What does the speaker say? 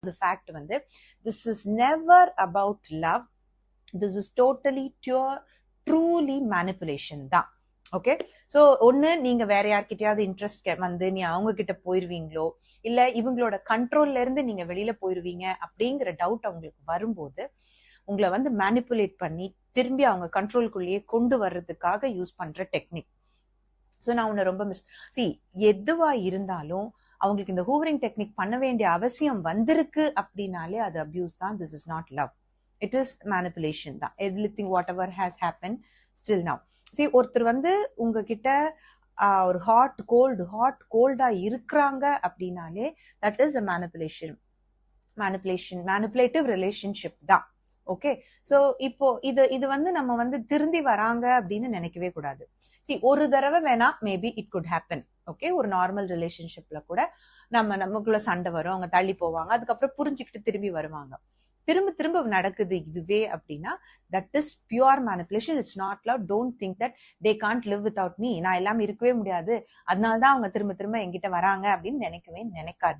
the fact வந்து this is never about love. This is totally truly manipulation தான். Okay, so ஒண்ணு நீங்க வேற யார்கிட்டயாவது இன்ட்ரெஸ்ட் வந்து நீ அவங்க கிட்ட போயிருவீங்களோ, இல்ல இவங்களோட கண்ட்ரோல்ல இருந்து நீங்க வெளியில போயிருவீங்க அப்படிங்கிற டவுட் அவங்களுக்கு வரும்போது உங்களை வந்து மேனிப்புலேட் பண்ணி திரும்பி அவங்க கண்ட்ரோல்குள்ளேயே கொண்டு வர்றதுக்காக யூஸ் பண்ற டெக்னிக். ஸோ நான் உன்னை ரொம்ப எதுவா இருந்தாலும் அவங்களுக்கு இந்த ஹூவரிங் டெக்னிக் பண்ண வேண்டிய அவசியம் வந்திருக்கு அப்படின்னாலே அது அபியூஸ் தான். This is not love, it is manipulation தான். Everything whatever has happen still now. ஒருத்தர் வந்து உங்ககிட்ட ஒரு ஹாட் கோல்டா இருக்கிறாங்க அப்படின்னாலே that is a manipulative relationship தான். ஓகே, சோ இப்போ இது வந்து நம்ம வந்து திருந்தி வராங்க அப்படின்னு நினைக்கவே கூடாது. ஒரு தடவை வேணா maybe it good happen. Okay, ஒரு நார்மல் ரிலேஷன்ஷிப்ல கூட நமக்குள்ள சண்டை வரும், அவங்க தள்ளி போவாங்க, அதுக்கப்புறம் புரிஞ்சுக்கிட்டு திரும்பி வருவாங்க. திரும்ப நடக்குது இதுவே அப்படின்னா that is pure manipulation. It's not love. Don't think that they can't live without me, நான் எல்லாம் இருக்கவே முடியாது அதனாலதான் அவங்க திரும்ப என்கிட்ட வராங்க அப்படின்னு நினைக்காது.